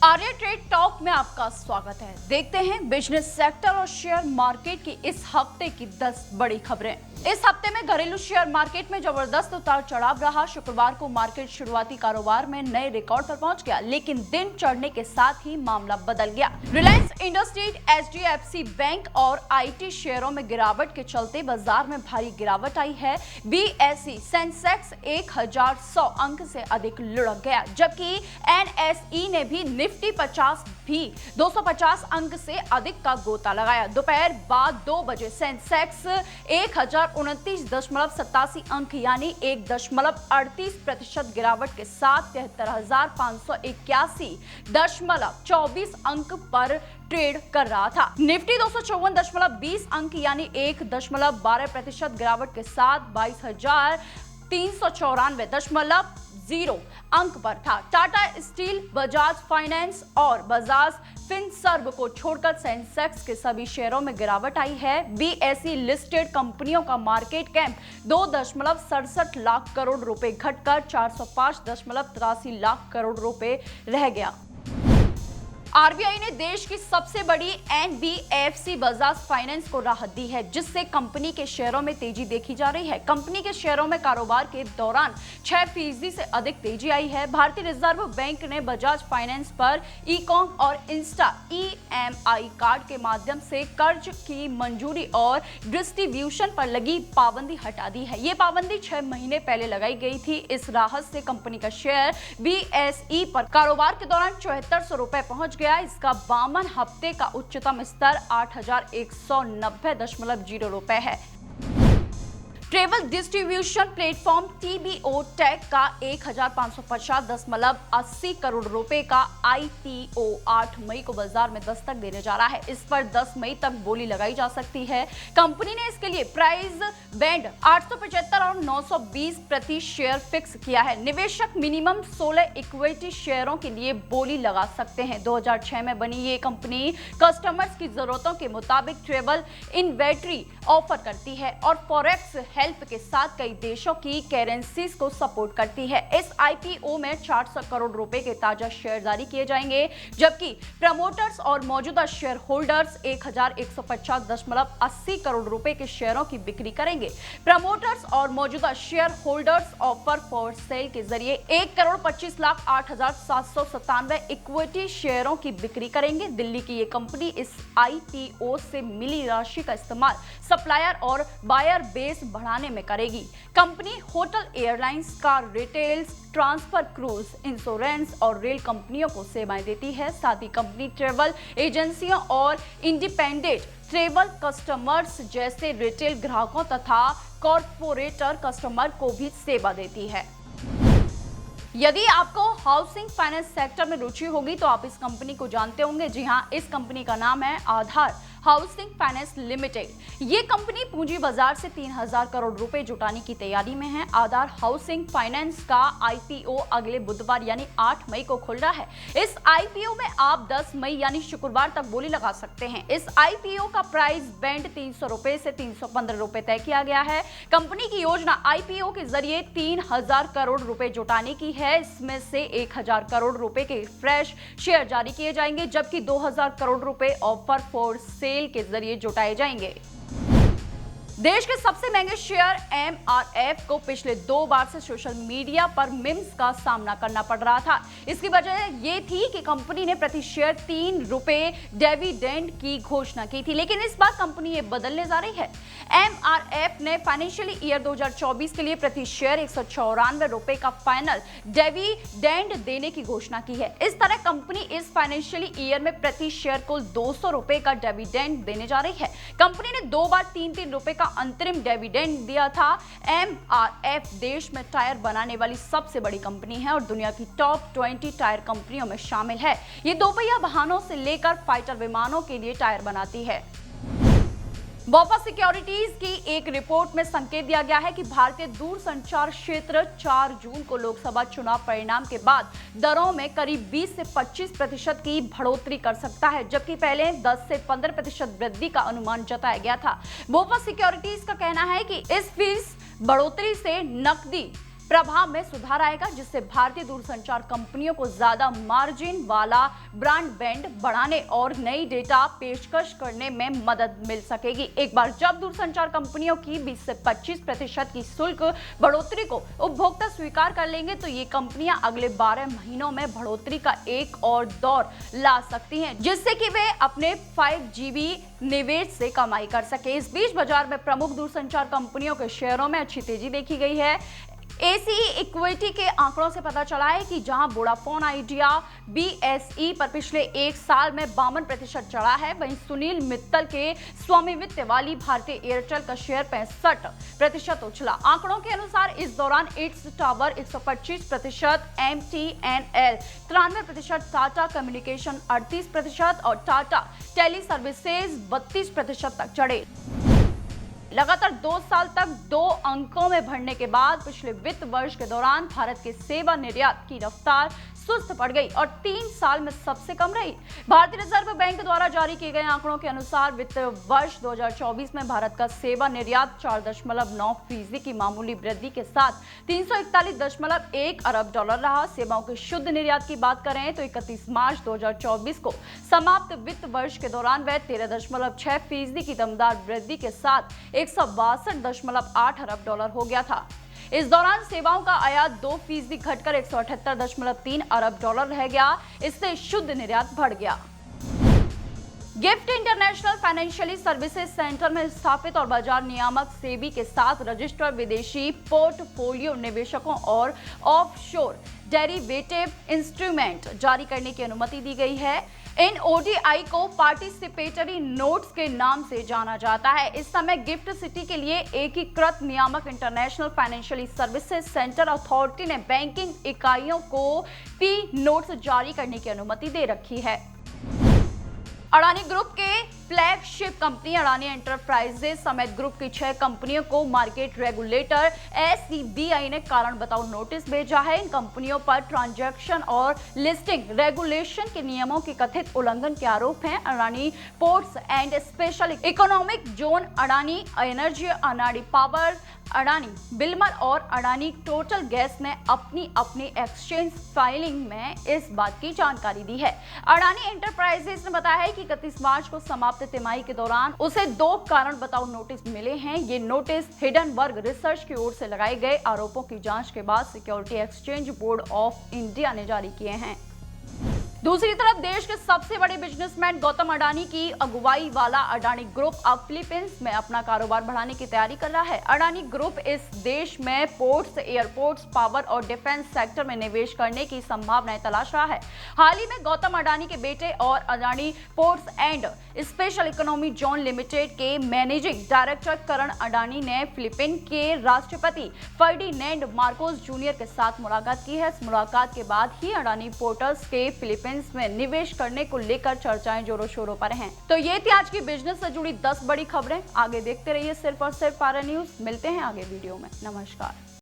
Arya trade talk में आपका स्वागत है। देखते हैं बिजनेस सेक्टर और शेयर मार्केट की इस हफ्ते की 10 बड़ी खबरें। इस हफ्ते में घरेलू शेयर मार्केट में जबरदस्त उतार चढ़ाव रहा। शुक्रवार को मार्केट शुरुआती कारोबार में नए रिकॉर्ड पर पहुंच गया, लेकिन दिन चढ़ने के साथ ही मामला बदल गया। रिलायंस इंडस्ट्रीज, एचडीएफसी बैंक और आईटी शेयरों में गिरावट के चलते बाजार में भारी गिरावट आई है। बीएसई सेंसेक्स 1100 अंक से अधिक लुढ़क गया, जबकि एनएसई ने भी निफ्टी 50 भी 250 अंक से अधिक का गोता लगाया। दोपहर बाद 2 बजे सेंसेक्स 1029.87 अंक यानी 1.38% गिरावट के साथ 73,581.24 अंक पर ट्रेड कर रहा था। निफ्टी 254.20 अंक यानी 1.12% गिरावट के साथ 22,394.0 अंक पर था। टाटा स्टील, बजाज फाइनेंस और बजाज फिनसर्व को छोड़कर सेंसेक्स के सभी शेयरों में गिरावट आई है। बीएसई लिस्टेड कंपनियों का मार्केट कैप 2.67 लाख करोड़ रुपए घटकर 405.83 लाख करोड़ रुपए रह गया। आरबीआई ने देश की सबसे बड़ी एनबीएफसी बजाज फाइनेंस को राहत दी है, जिससे कंपनी के शेयरों में तेजी देखी जा रही है। कंपनी के शेयरों में कारोबार के दौरान 6% से अधिक तेजी आई है। भारतीय रिजर्व बैंक ने बजाज फाइनेंस पर ई-कॉम और इंस्टा ईएमआई कार्ड के माध्यम से कर्ज की मंजूरी और डिस्ट्रीब्यूशन पर लगी पाबंदी हटा दी है। ये पाबंदी 6 महीने पहले लगाई गई थी। इस राहत से कंपनी का शेयर बीएसई पर कारोबार के दौरान 7400 रुपए पहुंच गया। इसका 52 हफ्ते का उच्चतम स्तर 8,190.0 रुपए है। Travel distribution platform TBO Tek का 1,550.80 करोड़ रुपए का आईपीओ 8 मई को बाजार में दस्तक देने जा रहा है। इस पर 10 मई तक बोली लगाई जा सकती है। कंपनी ने इसके लिए प्राइस बैंड 875 और 920 प्रति शेयर फिक्स किया है। निवेशक मिनिमम 16 इक्विटी शेयरों के लिए बोली लगा सकते हैं। 2006 में बनी ये कंपनी कस्टमर्स की जरूरतों के मुताबिक ट्रेवल इन्वेंट्री ऑफर करती है और फॉरेक्स हेल्प के साथ कई देशों की करेंसीज को सपोर्ट करती है। इस आईपीओ में 400 करोड़ रुपए के ताजा शेयर जारी किए जाएंगे, जबकि प्रमोटर्स और मौजूदा शेयर होल्डर्स 1,150.80 करोड़ रुपए के शेयरों की बिक्री करेंगे। प्रमोटर्स और मौजूदा share holders offer for sale के जरिए 1,25,08,797 इक्विटी शेयरों की बिक्री करेंगे। दिल्ली की ये कंपनी इस आईपीओ से मिली राशि का इस्तेमाल सप्लायर और बायर बेस बढ़ाने में करेगी। Company hotel, airlines, car, retails, transfer, cruise, insurance और रेल कंपनियों को सेवाएं देती है। साथ ही कंपनी ट्रेवल एजेंसियों और इंडिपेंडेंट ट्रेवल कस्टमर्स जैसे रिटेल ग्राहकों तथा कॉर्पोरेटर कस्टमर को भी सेवा देती है। यदि आपको हाउसिंग फाइनेंस सेक्टर में रुचि होगी तो आप इस कंपनी को जानते होंगे। जी हां, इस कंपनी का नाम है आधार हाउसिंग फाइनेंस लिमिटेड। ये कंपनी पूंजी बाजार से 3,000 करोड़ रुपए जुटाने की तैयारी में है। आधार हाउसिंग फाइनेंस का आईपीओ अगले बुधवार यानी 8 मई को खुल रहा है। इस आईपीओ में आप 10 मई यानी शुक्रवार तक बोली लगा सकते हैं। इस आईपीओ का प्राइस बैंड 300 रुपए से 315 रुपए तय किया गया है। कंपनी की योजना आईपीओ के जरिए 3,000 करोड़ रुपए जुटाने की है। इसमें से 1,000 करोड़ रुपए के फ्रेश शेयर जारी किए जाएंगे, जबकि 2,000 करोड़ रुपए ऑफर फॉर सेल के जरिए जुटाए जाएंगे। देश के सबसे महंगे शेयर एमआरएफ को पिछले 2 बार से सोशल मीडिया पर मीम्स का सामना करना पड़ रहा था। इसकी वजह यह थी कि कंपनी ने प्रति शेयर 3 रुपए डिविडेंड की घोषणा की थी, लेकिन इस बार कंपनी ये बदलने जा रही है। एमआरएफ ने फाइनेंशियल ईयर 2024 के लिए प्रति शेयर 194 रुपए का फाइनल डिविडेंड देने की घोषणा की है। इस तरह कंपनी इस फाइनेंशियल ईयर में प्रति शेयर कुल 200 रुपए का डिविडेंड देने जा रही है। कंपनी ने 2 बार 3-3 रुपए का अंतरिम डिविडेंड दिया था। एमआरएफ देश में टायर बनाने वाली सबसे बड़ी कंपनी है और दुनिया की टॉप 20 टायर कंपनियों में शामिल है। ये दोपहिया वाहनों से लेकर फाइटर विमानों के लिए टायर बनाती है। बोफा सिक्योरिटीज की एक रिपोर्ट में संकेत दिया गया है कि भारतीय दूरसंचार क्षेत्र 4 जून को लोकसभा चुनाव परिणाम के बाद दरों में करीब 20 से 25% की बढ़ोतरी कर सकता है, जबकि पहले 10 से 15% वृद्धि का अनुमान जताया गया था। बोफा सिक्योरिटीज का कहना है कि इस फीस बढ़ोतरी से नकदी प्रभाव में सुधार आएगा, जिससे भारतीय दूरसंचार कंपनियों को ज्यादा मार्जिन वाला ब्रॉडबैंड बढ़ाने और नई डेटा पेशकश करने में मदद मिल सकेगी। एक बार जब दूरसंचार कंपनियों की 20 से 25% की शुल्क बढ़ोतरी को उपभोक्ता स्वीकार कर लेंगे तो ये कंपनियां अगले 12 महीनों में बढ़ोतरी का एक और दौर ला सकती हैं, जिससे कि वे अपने 5G निवेश से कमाई कर सके। इस बीच बाजार में प्रमुख दूरसंचार कंपनियों के शेयरों में अच्छी तेजी देखी गई है। एसीई इक्विटी के आंकड़ों से पता चला है कि जहां वोडाफोन आइडिया बीएसई पर पिछले एक साल में 52% चढ़ा है, वहीं सुनील मित्तल के स्वामित्व वाली भारतीय एयरटेल का शेयर 65% उछला। आंकड़ों के अनुसार इस दौरान it's tower 125%, MTNL 93%, Tata communication 38% और टाटा टेली सर्विसेज 32% तक चढ़े। लगातार 2 साल तक 2 अंकों में बढ़ने के बाद पिछले वित्त वर्ष के दौरान भारत के सेवा निर्यात की रफ्तार सुस्त पड़ गई और 3 साल में सबसे कम रही। भारतीय रिजर्व बैंक द्वारा जारी किए गए आंकड़ों के अनुसार वित्त वर्ष 2024 में भारत का सेवा निर्यात 4.9% की मामूली वृद्धि के साथ 341.1 अरब डॉलर रहा। सेवाओं के शुद्ध निर्यात की बात करें तो 31 मार्च 2024 को समाप्त वित्त वर्ष के दौरान वह 13.6% की दमदार वृद्धि के साथ 162.8 अरब डॉलर हो गया था। इस दौरान सेवाओं का आयात 2% घटकर 178.3 अरब डॉलर रह गया। इससे शुद्ध निर्यात बढ़ गया। Gift international financial services centre में स्थापित और बाजार नियामक सेबी के साथ रजिस्टर्ड विदेशी पोर्टफोलियो निवेशकों और ऑफशोर डेरिवेटिव इंस्ट्रूमेंट जारी करने की अनुमति दी गई है। इन ओडीआई को पार्टिसिपेटरी नोट्स के नाम से जाना जाता है। इस समय गिफ्ट सिटी के लिए एकीकृत नियामक international financial services centre authority ने बैंकिंग इकाइयों को पी नोट्स जारी करने की अनुमति दे रखी है। अडानी ग्रुप के फ्लैगशिप कंपनी अडानी एंटरप्राइजेज समेत ग्रुप की 6 कंपनियों को मार्केट रेगुलेटर एससीबीआई ने कारण बताओ नोटिस भेजा है। इन कंपनियों पर ट्रांजैक्शन और लिस्टिंग रेगुलेशन के नियमों के कथित उल्लंघन के आरोप हैं। Adani ports and special economic zone, Adani energy, Adani power, Adani Wilmar और अडानी टोटल गैस ने अपनी एक्सचेंज फाइलिंग में इस बात की जानकारी दी है। अडानी एंटरप्राइजेज ने बताया है कि 31 मार्च को समाप्त तिमाही के दौरान उसे 2 कारण बताओ नोटिस मिले हैं। ये नोटिस हिडनबर्ग रिसर्च की ओर से लगाए गए आरोपों की जांच के बाद security exchange board of India ने जारी किए हैं। दूसरी तरफ देश के सबसे बड़े बिजनेसमैन गौतम अडानी की अगुवाई वाला अडानी ग्रुप अब फिलीपींस में अपना कारोबार बढ़ाने की तैयारी कर रहा है। अडानी ग्रुप इस देश में पोर्ट्स, एयरपोर्ट्स, पावर और डिफेंस सेक्टर में निवेश करने की संभावनाएं तलाश रहा है। हाल ही में गौतम अडानी के बेटे और Adani ports and special economy zone limited के मैनेजिंग डायरेक्टर करण अडानी ने फिलीपीन के राष्ट्रपति फर्डिनेंड मार्कोस जूनियर के साथ मुलाकात की है। इस मुलाकात के बाद ही अडानी पोर्ट्स के फिलीपींस में निवेश करने को लेकर चर्चाएं जोरों शोरों पर हैं। तो ये थी आज की बिजनेस से जुड़ी 10 बड़ी खबरें। आगे देखते रहिए सिर्फ और सिर्फ आर्या न्यूज। मिलते हैं आगे वीडियो में। नमस्कार।